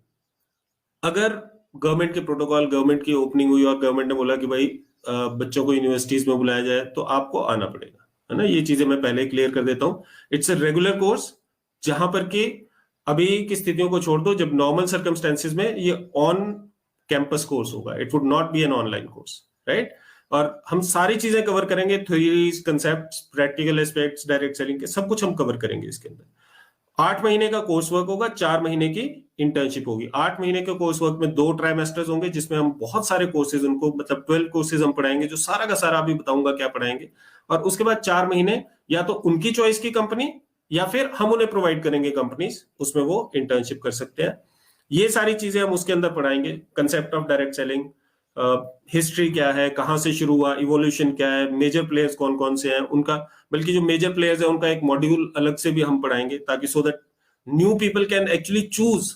अगर गवर्नमेंट के प्रोटोकॉल, गवर्नमेंट की ओपनिंग हुई और गवर्नमेंट ने बोला कि भाई बच्चों को यूनिवर्सिटीज में बुलाया जाए तो आपको आना पड़ेगा, है ना. ये चीजें मैं पहले क्लियर कर देता हूँ. इट्स अ रेगुलर कोर्स जहां पर कि अभी की स्थितियों को छोड़ दो, जब नॉर्मल सर्कमस्टेंसेस में ये ऑन कैंपस कोर्स होगा. It would not be an online course, right? और हम सारी चीजें कवर करेंगे, theories, concepts, practical aspects, direct selling के सब कुछ हम कवर करेंगे इसके अंदर. 8 महीने का कोर्स वर्क होगा, 4 महीने की इंटर्नशिप होगी. 8 महीने के कोर्स वर्क में 2 ट्राइमेस्टर्स होंगे जिसमें हम बहुत सारे कोर्सेज, उनको मतलब 12 कोर्सेज हम पढ़ाएंगे, जो सारा का सारा अभी बताऊंगा क्या पढ़ाएंगे. और उसके बाद 4 महीने या तो उनकी चॉइस की कंपनी या फिर हम उन्हें प्रोवाइड करेंगे कंपनीज, उसमें वो इंटर्नशिप कर सकते हैं। ये सारी चीजें हम उसके अंदर पढ़ाएंगे। Concept of direct selling, history क्या है, कहां से शुरू हुआ, इवोल्यूशन क्या है, मेजर प्लेयर्स कौन कौन से हैं उनका, बल्कि जो मेजर प्लेयर्स है उनका एक मॉड्यूल अलग से भी हम पढ़ाएंगे, ताकि so that new people can actually choose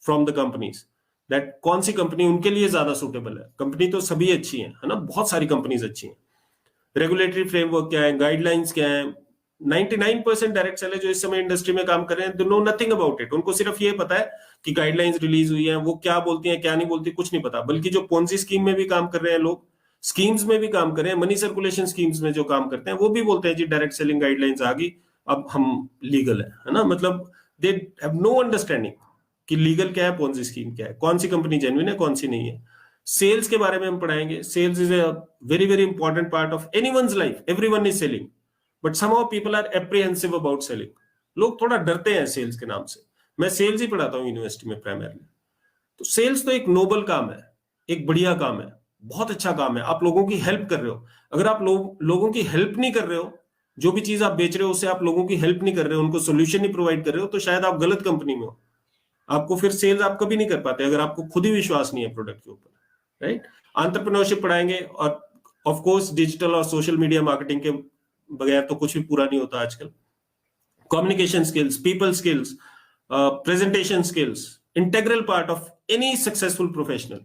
from the companies that कौन सी कंपनी उनके लिए ज्यादा सुटेबल है। कंपनी तो सभी अच्छी है ना, बहुत सारी कंपनीज अच्छी हैं। रेगुलेटरी फ्रेमवर्क क्या है, गाइडलाइंस क्या है। 99% डायरेक्ट सेलर जो इस समय इंडस्ट्री में काम कर रहे हैं, they know nothing about it. उनको सिर्फ ये पता है कि गाइडलाइंस रिलीज हुई है, वो क्या बोलती हैं क्या नहीं बोलती कुछ नहीं पता। बल्कि जो पोंजी स्कीम में भी काम कर रहे हैं लोग, स्कीम्स में भी काम कर रहे हैं, मनी सर्कुलेशन स्कीम्स में जो काम करते हैं, वो भी बोलते हैं जी डायरेक्ट सेलिंग गाइडलाइंस आ गई, अब हम लीगल है ना। मतलब दे हैव नो अंडरस्टैंडिंग कि लीगल क्या है, पोंजी स्कीम क्या है, कौन सी कंपनी जेन्युइन है, कौन सी नहीं है। सेल्स के बारे में हम पढ़ाएंगे। Sales is a very very important part of anyone's life. Everyone is selling, but somehow people are apprehensive about selling. लोग थोड़ा डरते हैं सेल्स के नाम से। मैं सेल्स ही पढ़ाता हूँ यूनिवर्सिटी में प्राइमरली। तो सेल्स तो एक नोबल काम है, एक बढ़िया काम है, बहुत अच्छा काम है। आप लोगों की हेल्प कर रहे हो। अगर आप लोगों की हेल्प नहीं कर रहे हो, जो भी चीज आप बेच रहे हो उससे आप लोगों की हेल्प नहीं कर रहे हो, उनको सोल्यूशन नहीं प्रोवाइड कर रहे हो, तो शायद आप गलत कंपनी में हो। आपको फिर सेल्स आप कभी नहीं कर पाते अगर आपको खुद ही विश्वास नहीं है प्रोडक्ट के ऊपर, राइट। एंटरप्रेन्योरशिप पढ़ाएंगे, और ऑफ कोर्स डिजिटल और सोशल मीडिया मार्केटिंग के बगैर तो कुछ भी पूरा नहीं होता आजकल। Communication skills, people skills, presentation skills, integral part of any successful professional.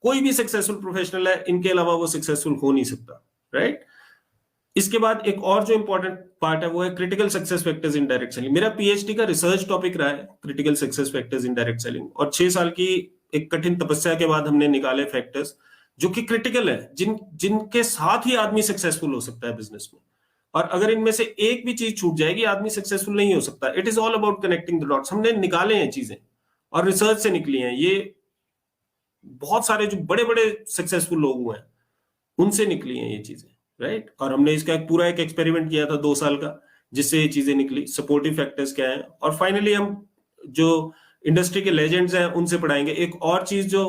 कोई भी सक्सेसफुल प्रोफेशनल है, इनके अलावा वो सक्सेसफुल हो नहीं सकता, राइट। इसके बाद एक और जो इंपॉर्टेंट पार्ट है वो है critical success factors in direct selling. मेरा पीएचडी का रिसर्च टॉपिक रहा है critical success factors in direct selling, और 6 साल की एक कठिन तपस्या के बाद हमने निकाले फैक्टर्स जो कि क्रिटिकल है, जिनके साथ ही आदमी सक्सेसफुल हो सकता है बिजनेस में। और अगर इनमें से एक भी चीज छूट जाएगी, आदमी सक्सेसफुल नहीं हो सकता। It is all about connecting the dots. हमने निकाले हैं चीजें और रिसर्च से निकली हैं। ये बहुत सारे जो बड़े बड़े सक्सेसफुल लोग हुए हैं उनसे निकली हैं ये चीजें, राइट। और हमने इसका पूरा एक एक्सपेरिमेंट किया था 2 साल का, जिससे ये चीजें निकली। सपोर्टिव फैक्टर्स क्या है, और फाइनली हम जो इंडस्ट्री के लेजेंड्स हैं उनसे पढ़ाएंगे। एक और चीज जो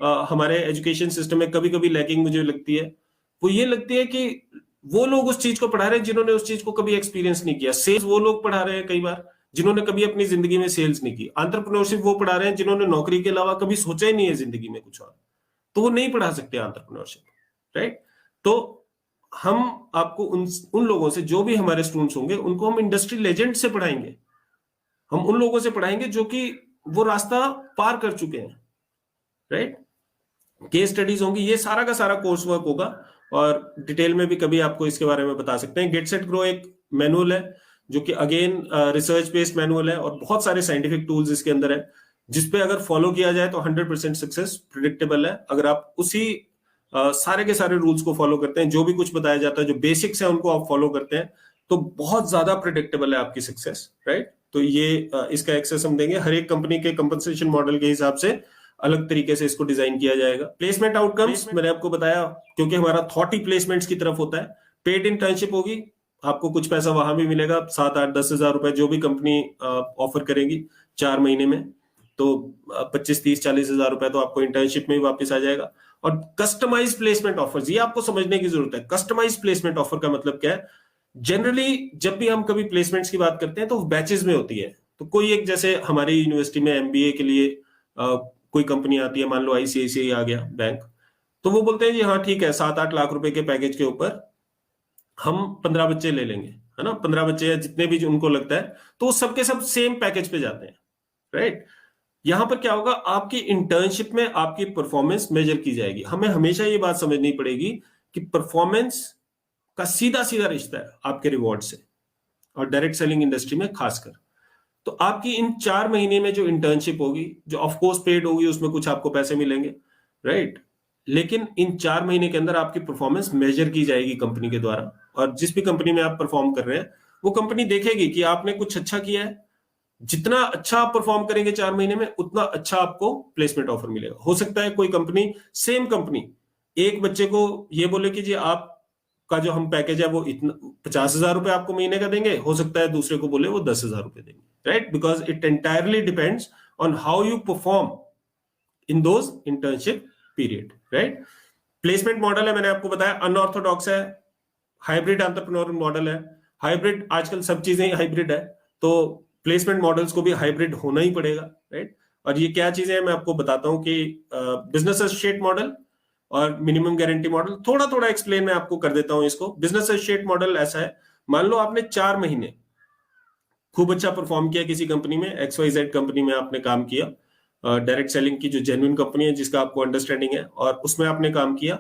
हमारे एजुकेशन सिस्टम में कभी कभी लैकिंग मुझे लगती है, वो ये लगती है कि वो लोग उस चीज को पढ़ा रहे हैं जिन्होंने उस चीज को कभी एक्सपीरियंस नहीं किया। सेल्स वो लोग पढ़ा रहे हैं कई बार जिन्होंने कभी अपनी जिंदगी में सेल्स नहीं की। एंटरप्रेन्योरशिप वो पढ़ा रहे हैं जिन्होंने नौकरी के अलावा कभी सोचा ही नहीं है जिंदगी में कुछ और, तो वो नहीं पढ़ा सकते एंटरप्रेन्योरशिप, राइट। तो हम आपको उन लोगों से, जो भी हमारे स्टूडेंट्स होंगे, उनको हम इंडस्ट्री लेजेंड से पढ़ाएंगे। हम उन लोगों से पढ़ाएंगे जो कि वो रास्ता पार कर चुके हैं, राइट। केस स्टडीज होंगी, ये सारा का सारा कोर्स वर्क होगा, और डिटेल में भी कभी आपको इसके बारे में बता सकते हैं। गेट सेट ग्रो एक मैनुअल है जो कि अगेन रिसर्च बेस्ड मैनुअल है, और बहुत सारे साइंटिफिक टूल्स इसके अंदर है, जिसपे अगर फॉलो किया जाए तो 100% सक्सेस प्रिडिक्टेबल है। अगर आप उसी सारे के सारे रूल्स को फॉलो करते हैं, जो भी कुछ बताया जाता है, जो बेसिक्स है उनको आप फॉलो करते हैं, तो बहुत ज्यादा प्रिडिक्टेबल है आपकी सक्सेस, राइट। तो ये इसका एक्सेस हम देंगे। हर एक कंपनी के कंपनसेशन मॉडल के हिसाब से अलग तरीके से इसको डिजाइन किया जाएगा। प्लेसमेंट आउटकम्स मैंने आपको बताया, क्योंकि हमारा थॉट ही प्लेसमेंट्स की तरफ होता है। पेड इंटर्नशिप होगी, आपको कुछ पैसा वहां भी मिलेगा, 7, 8, 10 हजार रुपए जो भी कंपनी ऑफर करेगी 4 महीने में, तो 25, 30, 40 हजार रुपए तो आपको इंटर्नशिप में ही वापस आ जाएगा। और कस्टमाइज प्लेसमेंट ऑफर्स, ये आपको समझने की जरूरत है। कस्टमाइज प्लेसमेंट ऑफर का मतलब क्या है? जनरली जब भी हम कभी प्लेसमेंट्स की बात करते हैं तो बैचेस में होती है। तो कोई एक, जैसे हमारी यूनिवर्सिटी में एमबीए के लिए कोई कंपनी आती है, मान लो आईसीआईसीआई आ गया बैंक, तो वो बोलते हैं जी हाँ ठीक है, 7-8 लाख रुपए के पैकेज के ऊपर हम 15 बच्चे ले लेंगे, है ना, 15 बच्चे या जितने भी उनको लगता है, तो सबके सब सेम पैकेज पे जाते हैं, राइट। यहां पर क्या होगा, आपकी इंटर्नशिप में आपकी परफॉर्मेंस मेजर की जाएगी। हमें हमेशा ये बात समझनी पड़ेगी कि परफॉर्मेंस का सीधा सीधा रिश्ता है आपके रिवॉर्ड से, और डायरेक्ट सेलिंग इंडस्ट्री में खासकर। तो आपकी इन 4 महीने में जो इंटर्नशिप होगी, जो ऑफकोर्स पेड होगी, उसमें कुछ आपको पैसे मिलेंगे, राइट, लेकिन इन 4 महीने के अंदर आपकी परफॉर्मेंस मेजर की जाएगी कंपनी के द्वारा। और जिस भी कंपनी में आप परफॉर्म कर रहे हैं, वो कंपनी देखेगी कि आपने कुछ अच्छा किया है। जितना अच्छा आप परफॉर्म करेंगे 4 महीने में, उतना अच्छा आपको प्लेसमेंट ऑफर मिलेगा। हो सकता है कोई कंपनी, सेम कंपनी, एक बच्चे को ये बोले कि जी आपका जो हम पैकेज है वो इतना 50,000 रुपए आपको महीने का देंगे, हो सकता है दूसरे को बोले वो 10,000 रुपए देंगे, right, because it entirely depends on how you perform in those internship period, right. Placement model है, मैंने आपको बताया, अनऑर्थोडॉक्स है, हाइब्रिड एंटरप्रेन्योर मॉडल है। हाइब्रिड, आजकल सब चीजें हाइब्रिड है, तो प्लेसमेंट मॉडल्स को भी हाइब्रिड होना ही पड़ेगा, राइट। और ये क्या चीजें हैं मैं आपको बताता हूं कि बिजनेस एसोसिएट मॉडल और मिनिमम गारंटी मॉडल थोड़ा थोड़ा एक्सप्लेन मैं आपको कर देता हूं इसको। बिजनेस एसोसिएट मॉडल ऐसा है, मान लो आपने 4 महीने खूब अच्छा परफॉर्म किया किसी कंपनी में, XYZ कंपनी में आपने काम किया, डायरेक्ट सेलिंग की जो जेन्युइन कंपनी है जिसका आपको अंडरस्टैंडिंग है, और उसमें आपने काम किया,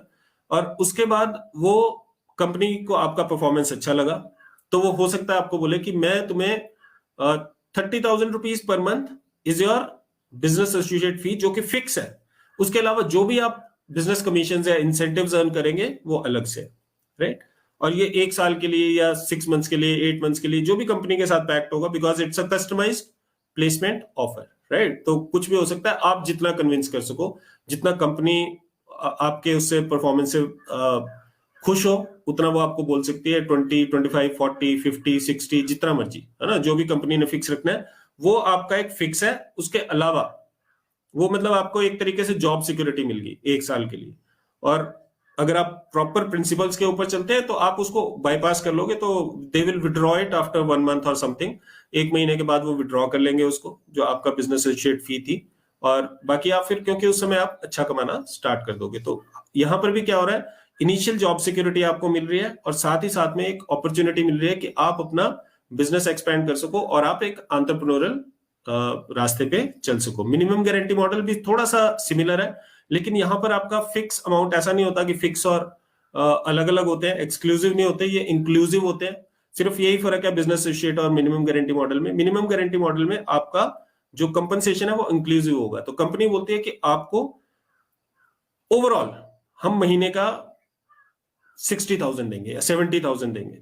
और उसके बाद वो कंपनी को आपका परफॉर्मेंस अच्छा लगा, तो वो हो सकता है आपको बोले कि मैं तुम्हें 30,000 rupees per month is your business associate fee, जो कि फिक्स है। उसके अलावा जो भी आप बिजनेस कमीशन या इंसेंटिव्स अर्न करेंगे वो अलग से, राइट। और ये 1 साल के लिए या 6 मंथ्स के लिए, 8 मंथ्स के लिए, जो भी कंपनी के साथ पैक्ट होगा, because it's a customised placement offer, right. तो कुछ भी हो सकता है, आप जितना कन्विंस कर सको, जितना कंपनी आपके उससे परफॉर्मेंस से खुश हो, उतना वो आपको बोल सकती है। 20, 25, 40, 50, 60, जितना मर्जी, है ना, जो भी कंपनी ने फिक्स रखना है वो आपका एक फिक्स है। उसके अलावा वो मतलब आपको एक तरीके से जॉब सिक्योरिटी मिल गई 1 साल के लिए। और अगर आप प्रॉपर प्रिंसिपल्स के ऊपर चलते हैं तो आप उसको बाईपास कर लोगे, तो they will withdraw it after 1 month और समथिंग। 1 महीने के बाद वो विड्रॉ कर लेंगे उसको, जो आपका बिजनेस एसोसिएट फी थी। और बाकी आप फिर, क्योंकि उस समय आप अच्छा कमाना स्टार्ट कर दोगे, तो यहां पर भी क्या हो रहा है, इनिशियल जॉब सिक्योरिटी आपको मिल रही है, और साथ ही साथ में एक अपॉर्चुनिटी मिल रही है कि आप अपना बिजनेस एक्सपेंड कर सको और आप एक एंटरप्रेन्योरल रास्ते पे चल सको। मिनिमम गारंटी मॉडल भी थोड़ा सा सिमिलर है, लेकिन यहां पर आपका फिक्स अमाउंट ऐसा नहीं होता कि फिक्स और अलग अलग होते हैं, एक्सक्लूसिव नहीं होते, ये इंक्लूसिव होते हैं। सिर्फ यही फर्क है बिजनेस एसोसिएट और मिनिमम गारंटी मॉडल में। मिनिमम गारंटी मॉडल में आपका जो कंपनसेशन है वो इंक्लूसिव होगा, तो कंपनी बोलती है कि आपको ओवरऑल हम महीने का 60,000 देंगे या 70,000 देंगे,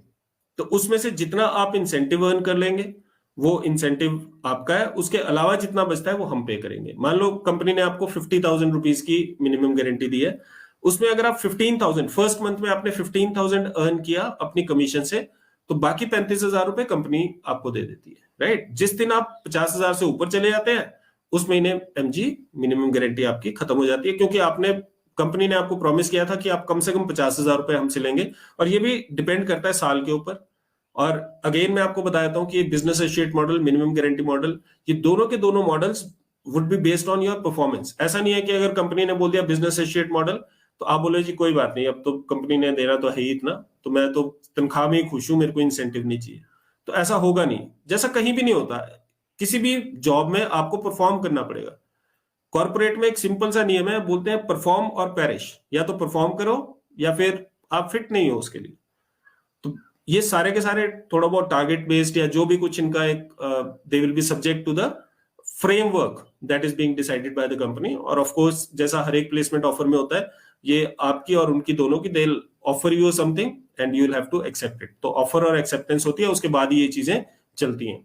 तो उसमें से जितना आप इंसेंटिव अर्न कर लेंगे वो इंसेंटिव आपका है, उसके अलावा जितना बचता है वो हम पे करेंगे। मान लो कंपनी ने आपको 50,000 रुपीज की मिनिमम गारंटी दी है, उसमें अगर आप 15,000 फर्स्ट मंथ में आपने 15,000 अर्न किया अपनी कमीशन से, तो बाकी 35,000 रुपए कंपनी आपको दे देती है, राइट। जिस दिन आप 50,000 से ऊपर चले जाते हैं उस महीने MG मिनिमम गारंटी आपकी खत्म हो जाती है, क्योंकि आपने, कंपनी ने आपको प्रॉमिस किया था कि आप कम से कम 50,000 रुपए हमसे लेंगे। और ये भी डिपेंड करता है साल के ऊपर। और अगेन मैं आपको बता देता हूं कि business associate model, minimum guarantee model, ये दोनों के दोनों models would be based on your performance. ऐसा नहीं है कि अगर कंपनी ने बोल दिया बिजनेस एसोसिएट मॉडल तो आप बोले जी कोई बात नहीं, अब तो कंपनी ने देना तो है ही इतना, तो मैं तो तनख्वाह में ही खुश हूं, मेरे को इंसेंटिव नहीं चाहिए। तो ऐसा होगा नहीं, जैसा कहीं भी नहीं होता। किसी भी जॉब में आपको परफॉर्म करना पड़ेगा। कॉर्पोरेट में एक सिंपल सा नियम है, बोलते हैं परफॉर्म और पेरिश, या तो परफॉर्म करो या फिर आप फिट नहीं हो उसके लिए। तो ये सारे के सारे थोड़ा बहुत टारगेट बेस्ड या जो भी कुछ इनका एक, they will be subject to the framework that is being decided by the company. और ऑफ कोर्स जैसा हर एक प्लेसमेंट ऑफर में होता है, ये आपकी और उनकी दोनों की, they will offer you something and you will have to accept it. तो ऑफर और एक्सेप्टेंस होती है, उसके बाद ही ये चीजें चलती हैं।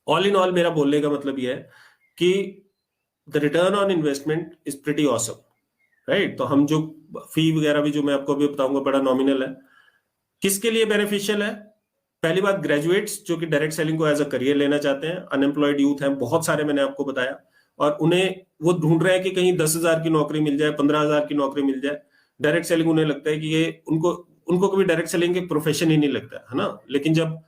ऑल इन ऑल मेरा बोलने का मतलब यह है कि the return on investment is pretty awesome, right. तो हम जो फी वगैरह भी जो मैं आपको अभी बताऊंगा बड़ा नॉमिनल है। किसके लिए बेनिफिशियल है? पहली बात, ग्रेजुएट्स जो कि डायरेक्ट सेलिंग को एज अ करियर लेना चाहते हैं, अनएम्प्लॉयड यूथ हैं बहुत सारे, मैंने आपको बताया, और उन्हें वो ढूंढ रहे हैं कि कहीं 10,000 की नौकरी मिल जाए, 15,000 की नौकरी मिल जाए। डायरेक्ट सेलिंग उन्हें लगता है कि ये उनको कभी डायरेक्ट सेलिंग एक प्रोफेशन ही नहीं लगता है ना। लेकिन जब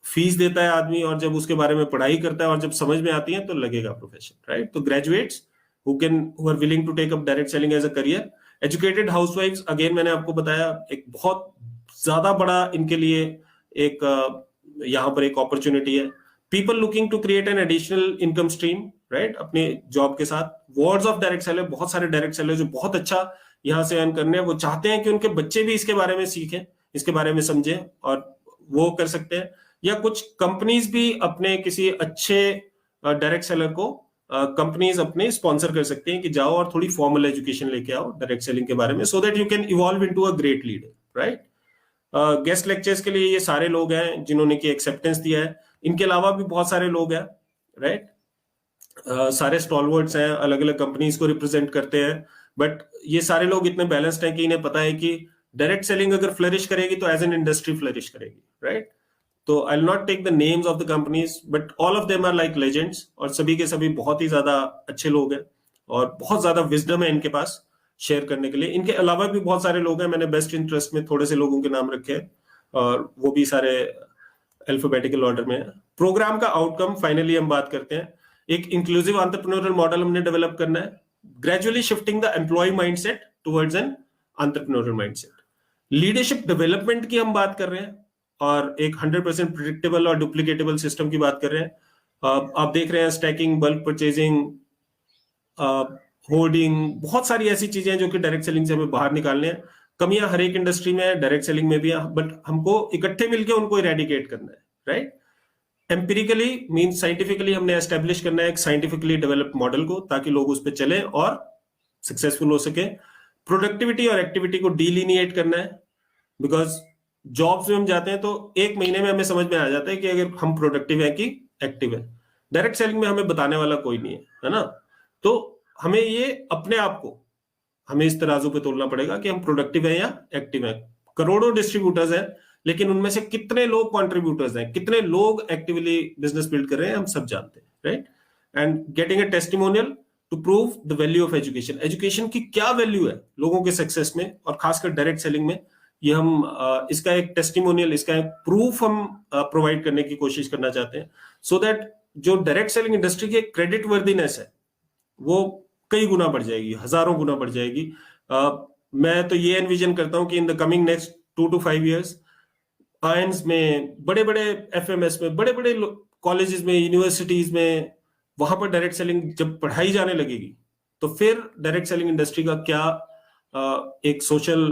फीस देता है आदमी और जब उसके बारे में पढ़ाई करता है और जब समझ में आती है तो लगेगा प्रोफेशन, राइट। तो graduates who are willing to take up direct selling as a career. Educated हाउसवाइफ्स, अगेन मैंने आपको बताया, एक बहुत ज्यादा बड़ा इनके लिए एक यहां पर एक अपॉर्चुनिटी है। People looking to create an additional income stream, right, अपने जॉब के साथ। वर्ड्स ऑफ डायरेक्ट सेलर, बहुत सारे डायरेक्ट सेलर जो बहुत अच्छा यहां से अर्न करने हैं, वो चाहते हैं कि उनके बच्चे भी इसके बारे में सीखें, इसके बारे में समझें, और वो कर सकते हैं। या कुछ कंपनीज भी अपने किसी अच्छे डायरेक्ट सेलर को कंपनीज अपने स्पॉन्सर कर सकते हैं कि जाओ और थोड़ी फॉर्मल एजुकेशन लेके आओ डायरेक्ट सेलिंग के बारे में, so that you can evolve into a great leader, right. Guest lectures के लिए ये सारे लोग हैं जिन्होंने की एक्सेप्टेंस दिया है। इनके अलावा भी बहुत सारे लोग हैं, राइट। सारे स्टॉलवर्ड्स हैं, अलग अलग कंपनीज को रिप्रेजेंट करते हैं, बट ये सारे लोग इतने बैलेंस्ड हैं कि इन्हें पता है कि डायरेक्ट सेलिंग अगर फ्लरिश करेगी तो एज एन इंडस्ट्री फ्लरिश करेगी, राइट। तो I will not take the names of the companies, but all of them are like legends, और सभी के सभी बहुत ही ज्यादा अच्छे लोग हैं और बहुत ज्यादा विजडम है इनके पास शेयर करने के लिए। इनके अलावा भी बहुत सारे लोग हैं, मैंने बेस्ट इंटरेस्ट में थोड़े से लोगों के नाम रखे हैं, और वो भी सारे अल्फाबेटिकल ऑर्डर में है। प्रोग्राम का आउटकम फाइनली हम बात करते हैं, एक इंक्लूसिव एंटरप्रेन्योरियल मॉडल हमने डेवलप करना है, gradually shifting the employ mindset towards an entrepreneurial mindset. Leadership development की हम बात कर रहे हैं और एक 100% प्रेडिक्टेबल और डुप्लीकेटेबल सिस्टम की बात कर रहे हैं। आप देख रहे हैं स्टैकिंग, बल्क परचेजिंग, होर्डिंग, बहुत सारी ऐसी चीजें हैं जो कि डायरेक्ट सेलिंग से हमें बाहर निकालने हैं। कमियां हर एक इंडस्ट्री में है, डायरेक्ट सेलिंग में भी है, बट हमको इकट्ठे मिलकर उनको इरेडिकेट करना है, राइट। एम्पिरिकली मीन साइंटिफिकली हमने एस्टेब्लिश करना है एक साइंटिफिकली डेवलप्ड मॉडल को, ताकि लोग उस पर चले और सक्सेसफुल हो सके। प्रोडक्टिविटी और एक्टिविटी को डीलिनिएट करना है, बिकॉज जॉब्स में हम जाते हैं तो एक महीने में हमें समझ में आ जाता है कि अगर हम प्रोडक्टिव है कि एक्टिव है। डायरेक्ट सेलिंग में हमें बताने वाला कोई नहीं है ना। तो हमें ये अपने आप को हमें इस तराजू पे तोलना पड़ेगा कि हम प्रोडक्टिव है या एक्टिव है। करोड़ों डिस्ट्रीब्यूटर्स हैं, लेकिन उनमें से कितने लोग कंट्रीब्यूटर्स हैं, कितने लोग एक्टिवली बिजनेस बिल्ड कर रहे हैं, हम सब जानते हैं, right. And getting a testimonial to prove the value of education. Education की क्या वैल्यू है लोगों के सक्सेस में, और खासकर डायरेक्ट सेलिंग में, ये हम इसका एक टेस्टिमोनियल, इसका एक प्रूफ हम प्रोवाइड करने की कोशिश करना चाहते हैं, सो दैट जो डायरेक्ट सेलिंग इंडस्ट्री की क्रेडिट वर्दीनेस है वो कई गुना बढ़ जाएगी, हजारों गुना बढ़ जाएगी। मैं तो ये एनविजन करता हूं कि in the coming next 2 to 5 years ions में, बड़े बड़े एफएमएस में, बड़े बड़े कॉलेजेस में, यूनिवर्सिटीज में, वहां पर डायरेक्ट सेलिंग जब पढ़ाई जाने लगेगी तो फिर डायरेक्ट सेलिंग इंडस्ट्री का क्या एक सोशल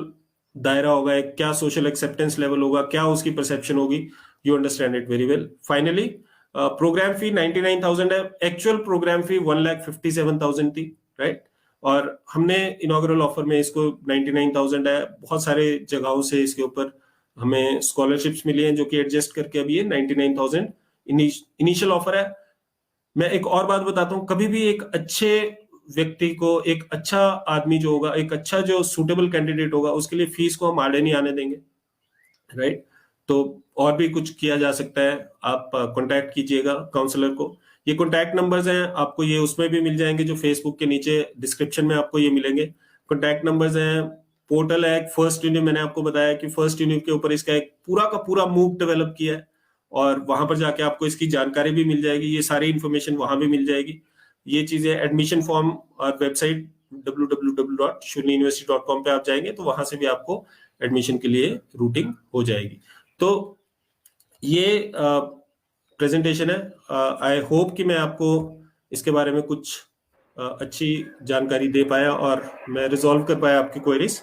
दायरा होगा, एक क्या सोशल एक्सेप्टेंस लेवल होगा, क्या उसकी परसेप्शन होगी। You understand it very well. Finally program fee 99,000 है, एक्चुअल प्रोग्राम फी 1,57,000 थी, राइट। और हमने इनॉग्रल ऑफर में इसको 99,000 है। बहुत सारे जगहों से इसके ऊपर हमें स्कॉलरशिप्स मिली हैं जो कि एडजस्ट करके अभी ये 99,000 इनिशियल ऑफर है। मैं एक और बात बताता हूं, कभी भी एक अच्छे व्यक्ति को, एक अच्छा आदमी जो होगा, एक अच्छा जो सूटेबल कैंडिडेट होगा, उसके लिए फीस को हम आड़े नहीं आने देंगे, राइट। तो और भी कुछ किया जा सकता है, आप कांटेक्ट कीजिएगा काउंसलर को। ये कांटेक्ट नंबर्स हैं, आपको ये उसमें भी मिल जाएंगे जो फेसबुक के नीचे डिस्क्रिप्शन में आपको ये मिलेंगे। कांटेक्ट नंबर्स हैं, पोर्टल है फर्स्ट यूनिव, मैंने आपको बताया कि फर्स्ट यूनिव के ऊपर इसका एक पूरा का पूरा मूव डेवलप किया है, और वहां पर जाके आपको इसकी जानकारी भी मिल जाएगी, ये सारी इंफॉर्मेशन वहां भी मिल जाएगी। ये चीजें एडमिशन फॉर्म और वेबसाइट www.shuliniuniversity.com पे आप जाएंगे तो वहां से भी आपको एडमिशन के लिए रूटिंग हो जाएगी। तो ये प्रेजेंटेशन है। आई होप कि मैं आपको इसके बारे में कुछ अच्छी जानकारी दे पाया और मैं रिजॉल्व कर पाया आपकी क्वेरीज।